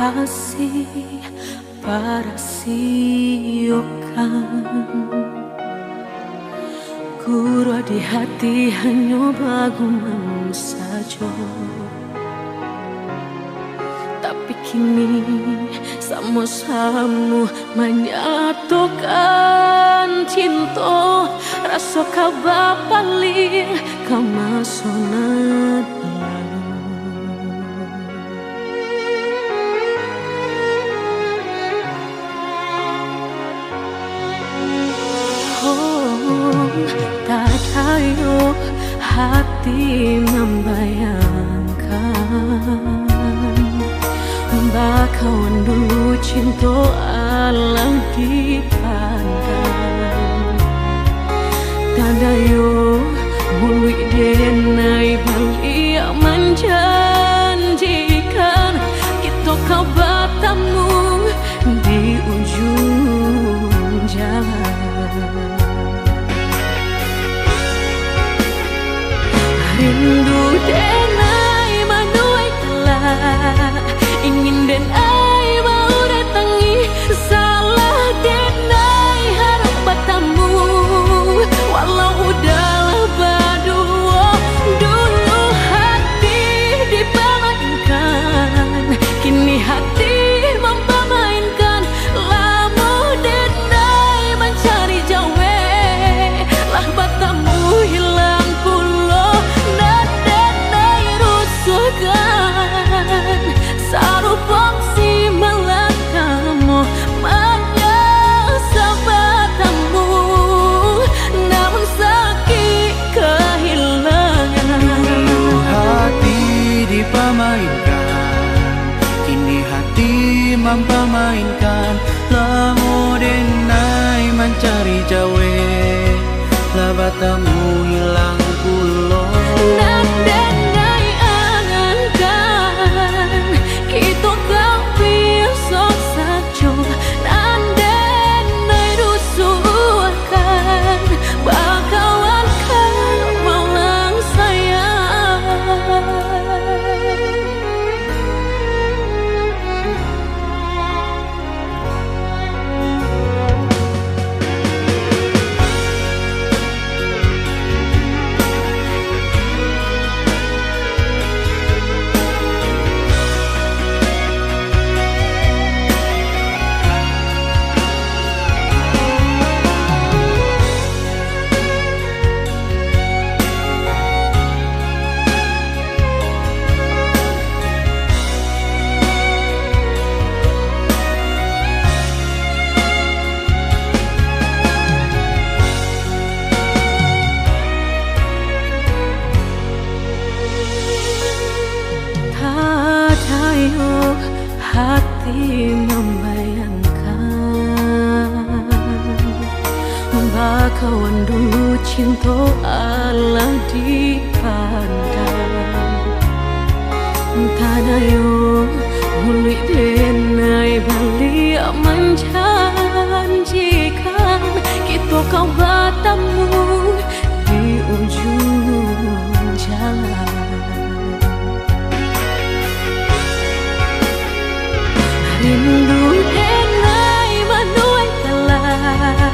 kasih para siokan Guru di hati hanya bagumam saja. Tapi kini sama-sama menyatukan cinta. Rasa kabar paling kemasonan lalu. Oh, tak tahu hati membayangkan bakawan dulu cinta alam dipandang. Tanda yo mului denai balik menjanjikan kita kau bertemu di ujung jalan. Rindu denai manuai telah ingin denai mau datangi salah denai harap bertemu walau udahlah berdua dulu hati dipermainkan kini hati mempermainkan lamu denai mencari jawe lah bertemu hilang pulau dan denai rusukkan sarupang si melakamu menyesal bertemu namun sakit kehilangan. Dulu hati dipermainkan kini hati mempermainkan lamu denai mencari jawe lah bertemu hilang pulau Dan denai angankan kita kau besok saja dan denai rusuhkan bakawan kau malang sayang. Hati membayangkan bakawan dulu cinta Allah dipandang. Tanda yo mului denai balik menjanjikan kita kau bertemu di ujung jalan. Rindu denai manuai telah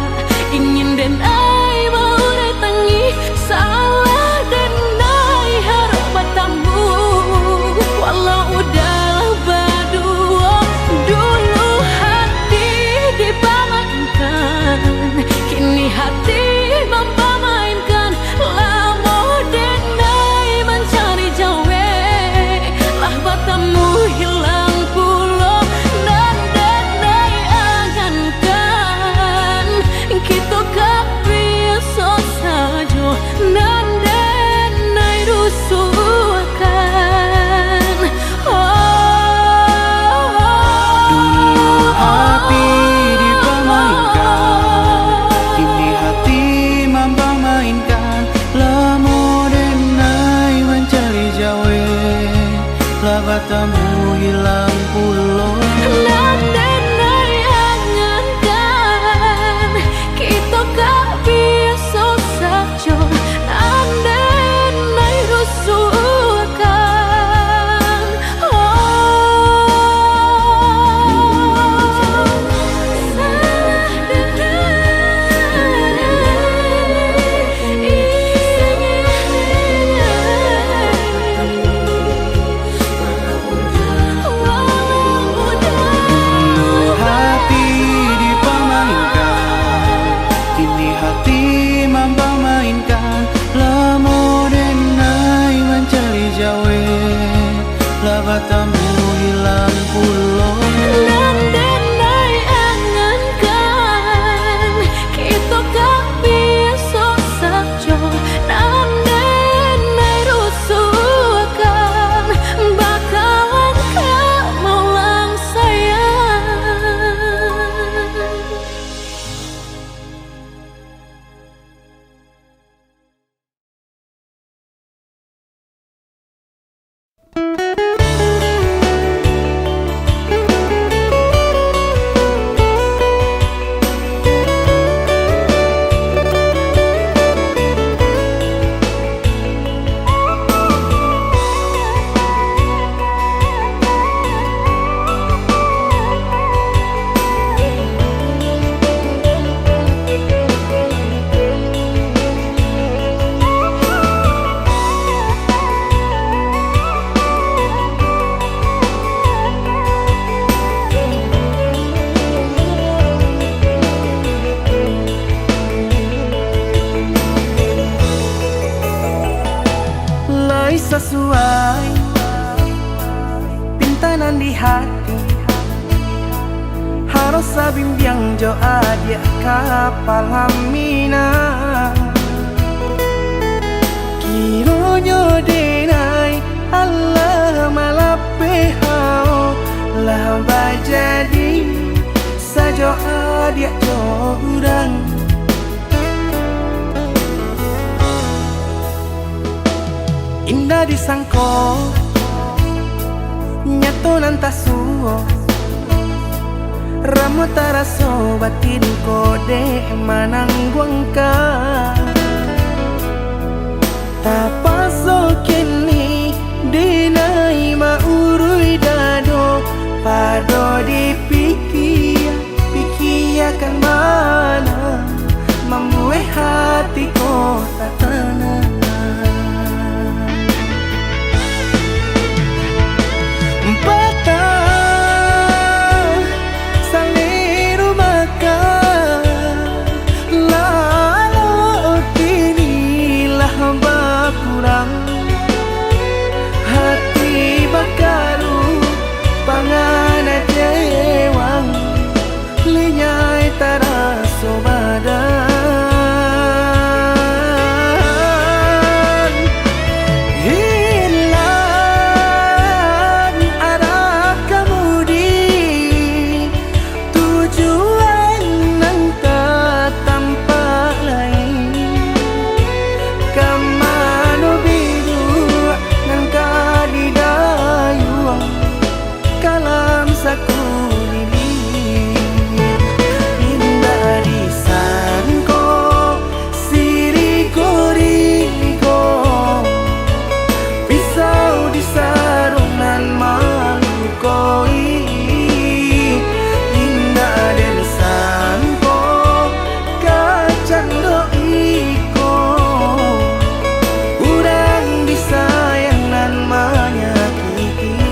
ingin denai mau datangi salah denai harap bertemu walau udah sesuai pintanan di hati. Harus sabimbiang jo adia kapal hamina. Kironyo denai Allah malape hao lah bajadi sajo adia jo urang. Indah disangko nyato nantasuo ramu taraso batin kode manangguangka. Tapaso kini dinai maurui dado pado pikiakan mana membuat hatiku tak tenang. Hati bakaru pangana jewang linyai taraso badan. Hilang arah kemudi tujuan nang tak tampak lain. Kamano biru nang kadidayuang kalam sakulilit. Indah disangko siriko-riko pisau disarung nan malukoi. Indah disangko kacang doiko urang disayang nan menyakiti.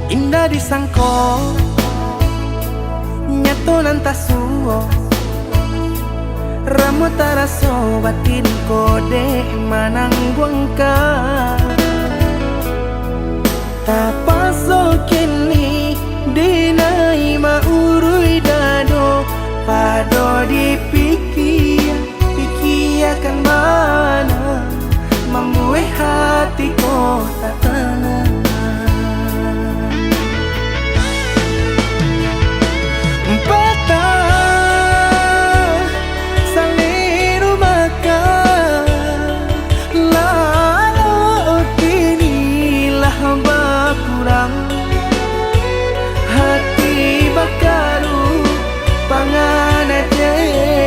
Indah disangko nyato nantasuo ramu taraso batin kode manangguangka. Tapaso kini dinai maurui dado pado pikiakan mana membuat hatiku tak tenang. Hati bakaru pangana jewang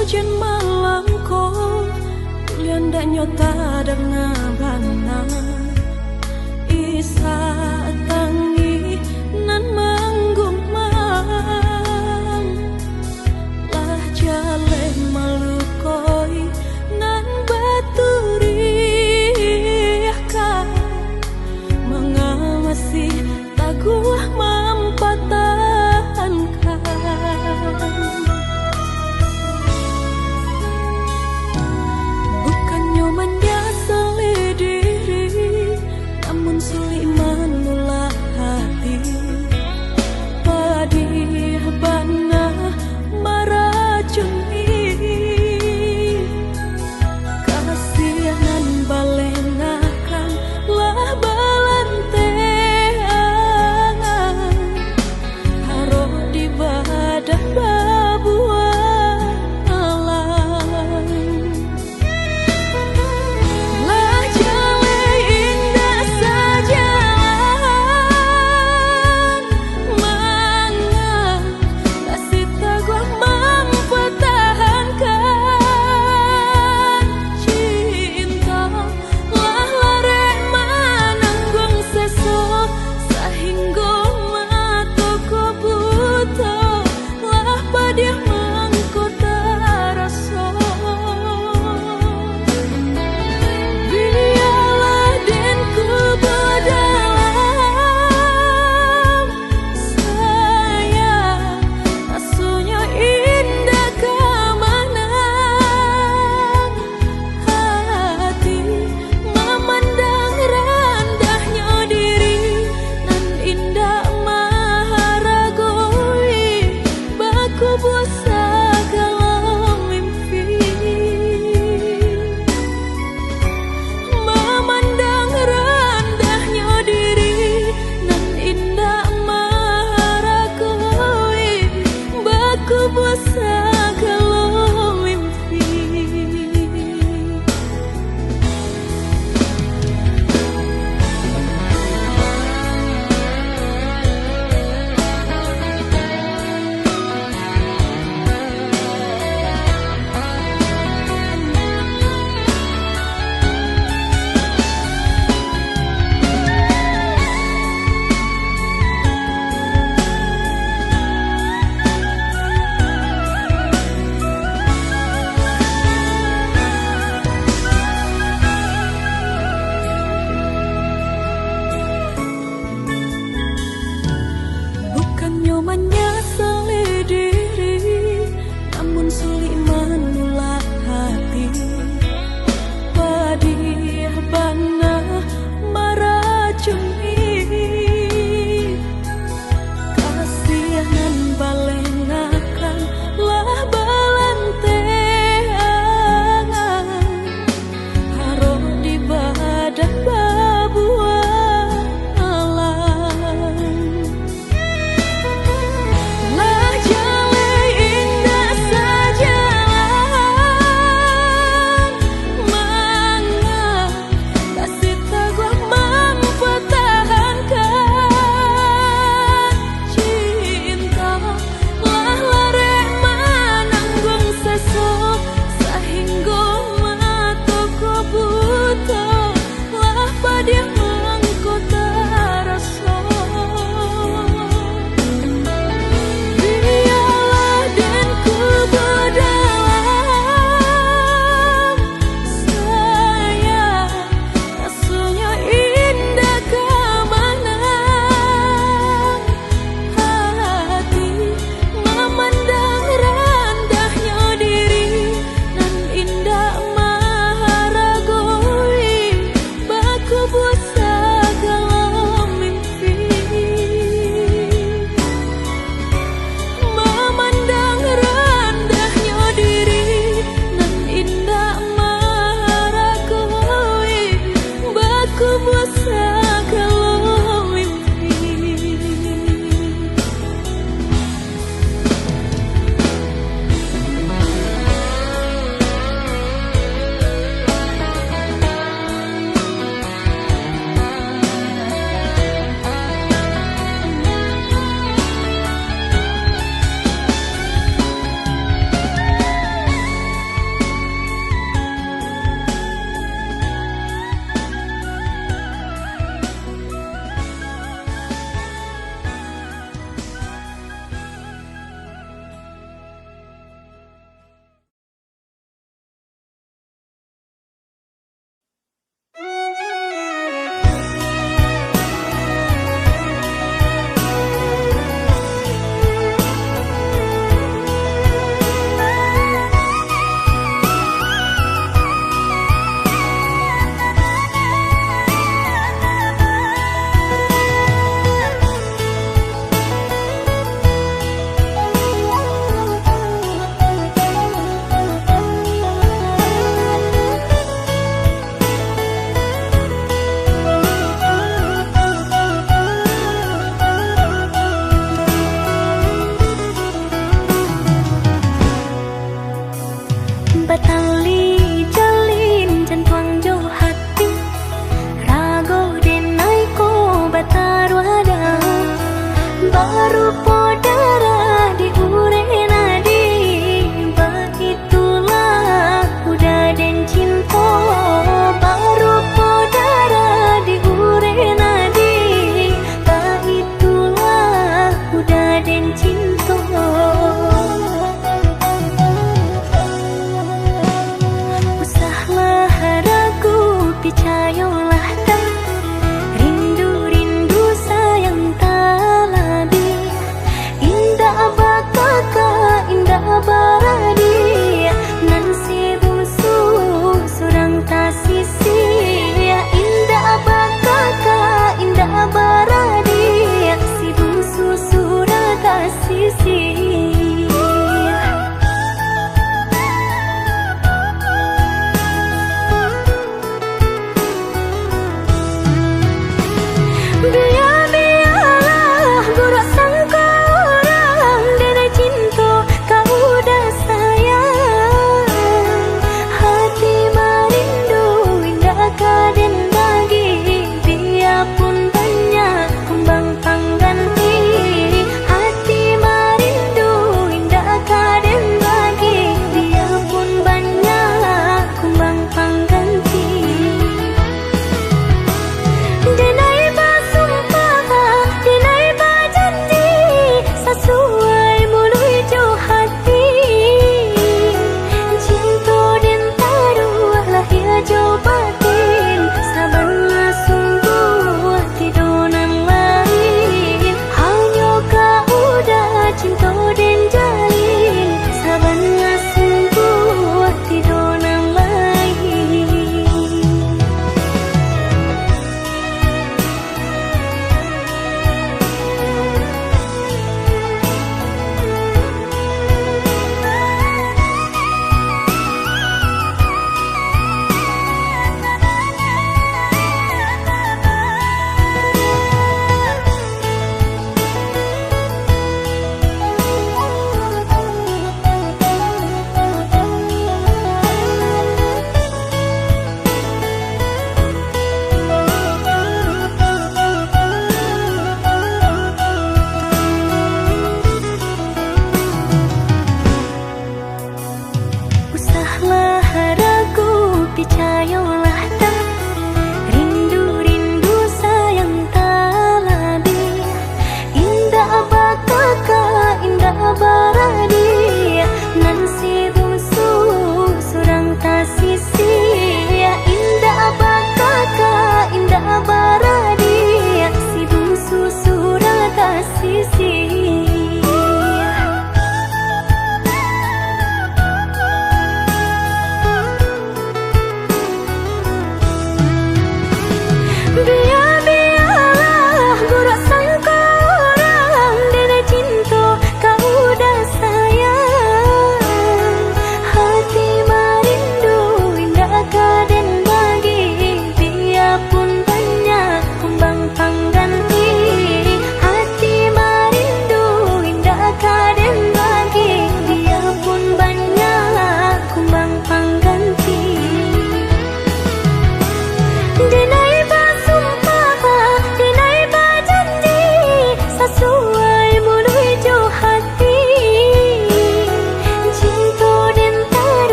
hujan malam ko Tulian dak nyota dengan bana Isa tangi nan manggumang Lah jale malukoi nan baturi ka Mengamasi taguah mampatahankan Bukannya menyesali diri Namun sulit menolak hati Padih bana meracuni Kasihan balenakan lah balantean Haro di badan babuan alam Lah jale indah sajalan Mana kasih taguah mempertahankan cinta Lah lare menanggung sesok Sehingga mataku buta Lah padih mengkota rasa Biarlah denku berdalam Sayang asuhnya indah kemenang Hati memandang rendahnya diri Nan indah maharagoi Baku buat segala mimpi Memandang rendahnya diri Nan indah maharagoi Baku buat segala mimpi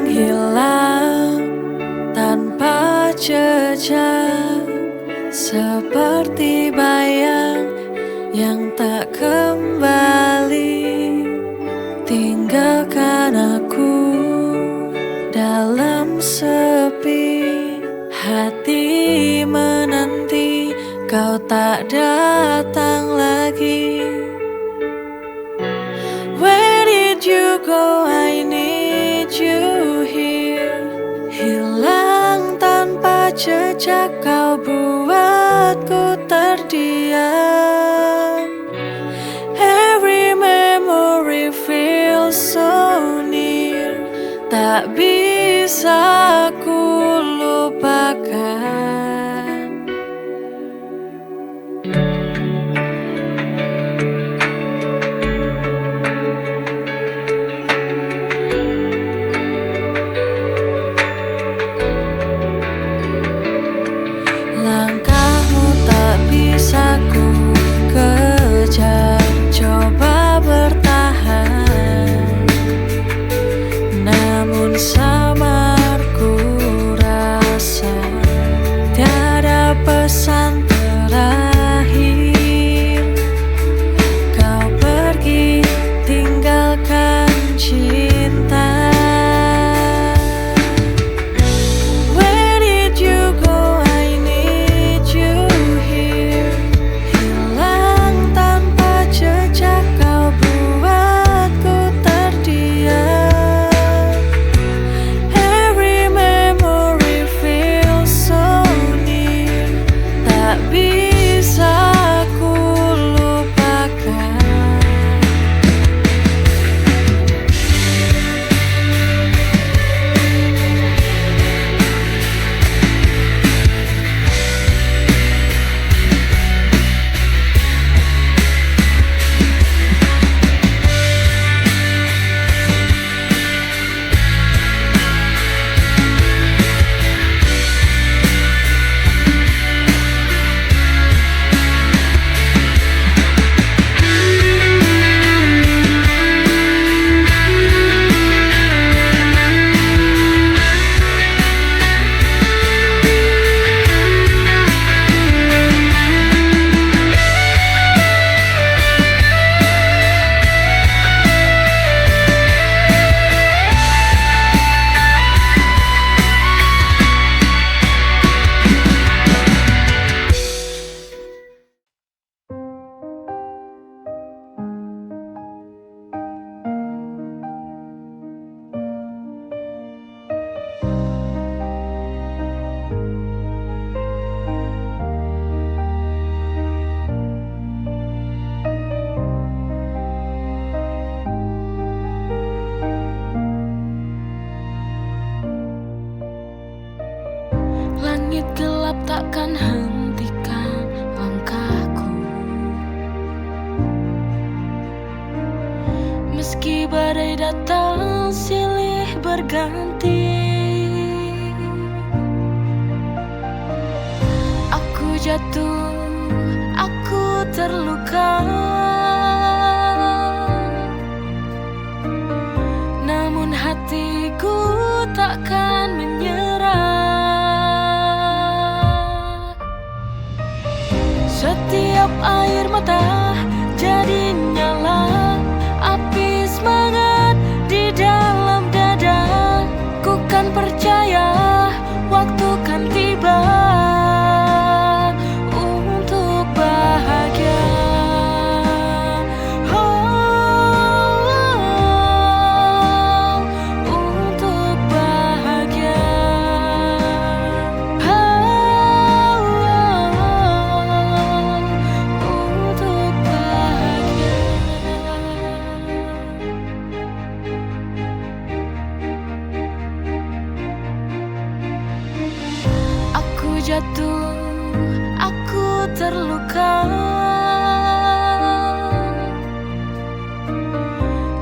hilang tanpa jejak, seperti bayang yang tak kembali. Tinggalkan aku dalam sepi, hati menanti kau tak datang lagi. Where did you go? I need you here. Hilang tanpa jejak, kau buatku terdiam. Every memory feels so near, tak bisa ku lupakan. Langkahmu tak bisa ku kejar, coba bertahan, namun samar ku rasa tiada pesan terakhir. Kau pergi tinggalkan cinta. Where did you go? I need you here. Hilang tanpa jejak, kau buatku terdiam. Every memory feels so near, tak bisa ku lupakan. Langit gelap takkan hentikan langkahku, meski badai datang silih berganti. Aku jatuh, aku terluka, namun hatiku takkan menyerah. Setiap air mata jadi nyala, api semangat di dalam dada. Ku kan percaya waktu kan tiba untuk bahagia. Untuk bahagia. Untuk bahagia. Aku jatuh, aku terluka,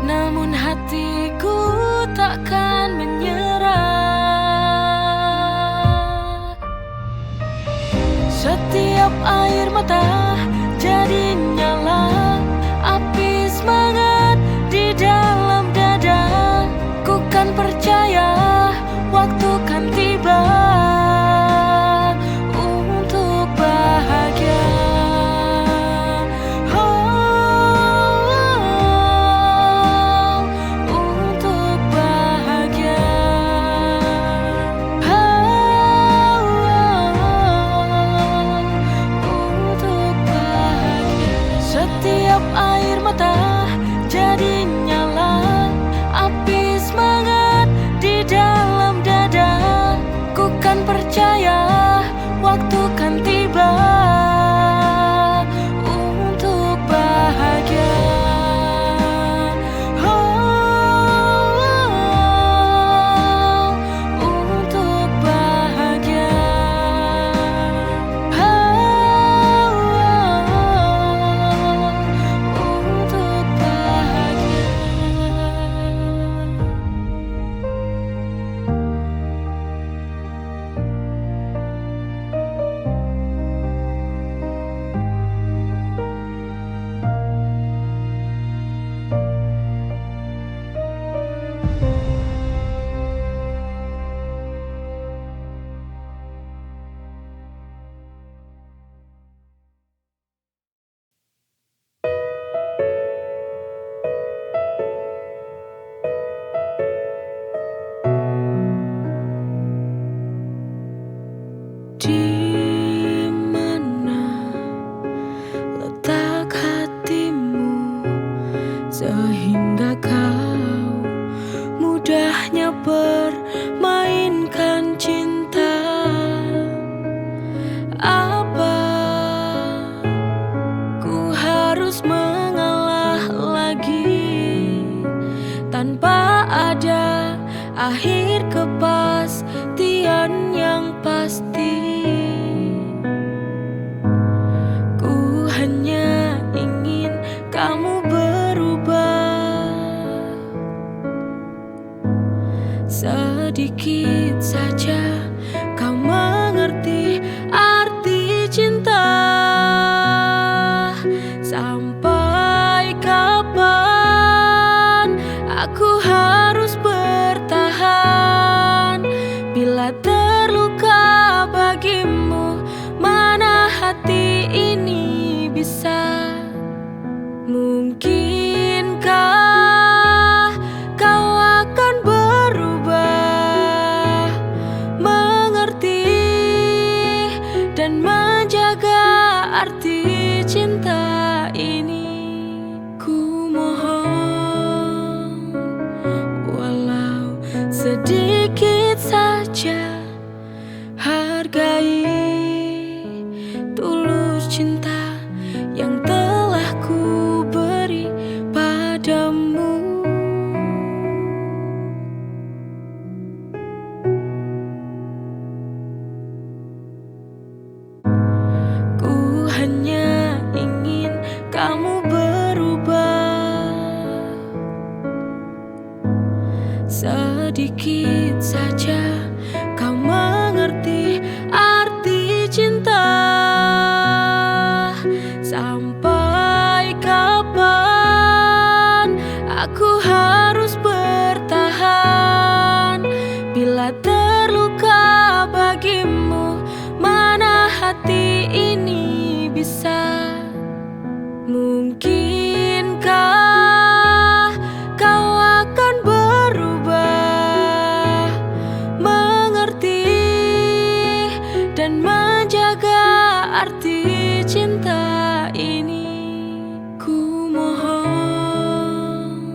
namun hatiku takkan menyerah. Setiap air mata jadi nyala, api semangat di dalam dada. Ku kan percaya kepastian yang pasti. Ku hanya ingin kamu berubah, sedikit saja kau mengerti arti cinta. Sampai kapan aku harus bertahan bila terluka bagimu? Mana hati ini bisa? Mungkinkah kau akan berubah, mengerti dan menjaga arti cinta ini? Ku mohon, walau sedikit saja, hargai tulus cinta yang telah ku beri padamu. Ku hanya ingin kamu berubah, sedikit saja kau mengerti arti cinta. Sampai kapan aku harus bertahan bila terluka bagimu? Mana hati ini bisa? Mungkinkah kau akan berubah, mengerti dan menjaga arti cinta ini? Ku mohon,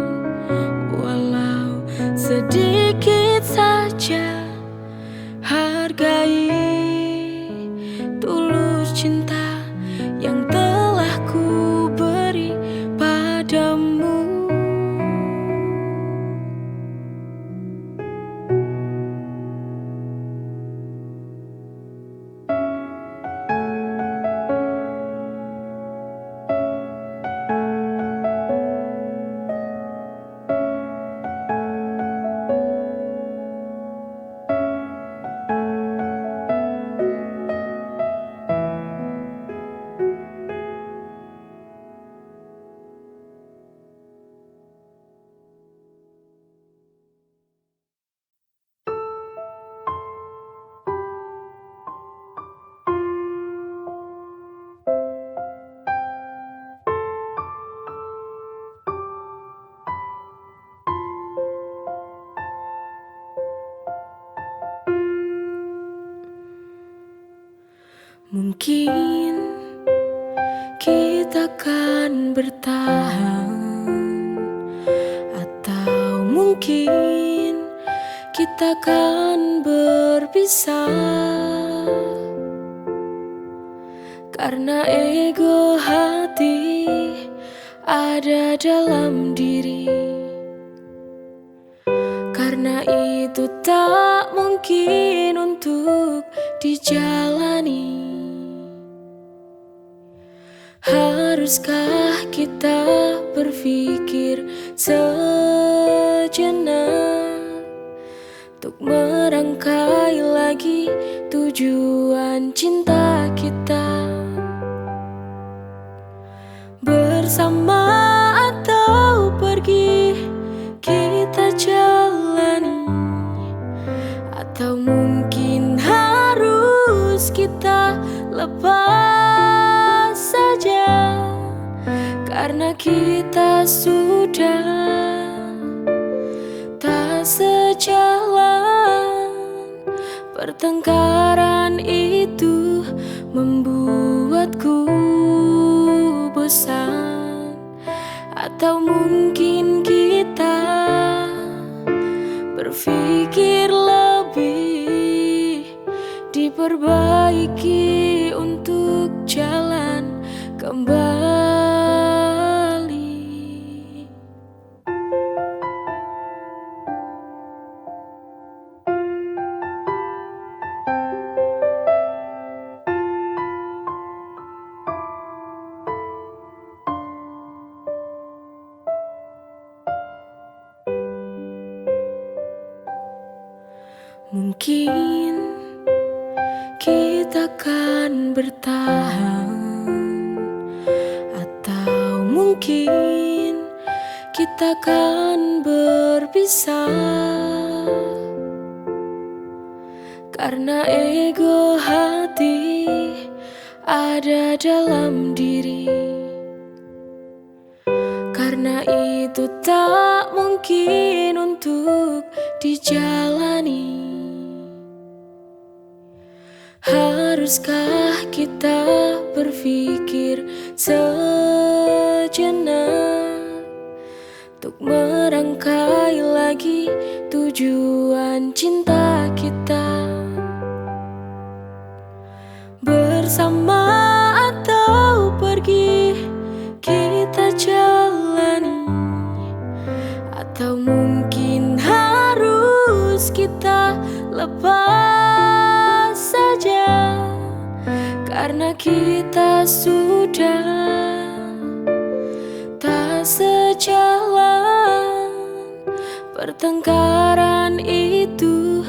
walau sedikit saja, hargai tulus cinta yang telah ku beri padamu. Mungkin kita kan bertahan, atau mungkin kita kan berpisah, karena ego hati ada dalam diri. Karena itu tak mungkin untuk dijalani. Haruskah kita berpikir sejenak untuk merangkai lagi tujuan cinta kita? Bersama atau pergi kita jalani, atau mungkin harus kita lepas saja, karena kita sudah tak sejalan. Pertengkaran itu membuatku bosan, atau mungkin kita berpikir lebih, diperbaiki untuk jalan kembali. Mungkin kita kan bertahan, atau mungkin kita kan berpisah. Karena ego hati ada dalam diri, karena itu tak mungkin untuk dijalani. Haruskah kita berpikir sejenak untuk merangkai lagi tujuan cinta kita? Bersama atau pergi kita jalani, atau mungkin harus kita lepas saja, karena kita sudah tak sejalan. Pertengkaran itu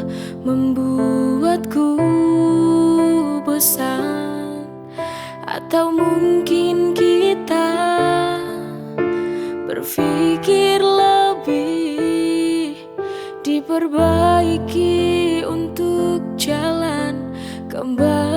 membuatku bosan, atau mungkin kita berpikir lebih diperbaiki untuk jalan kembali.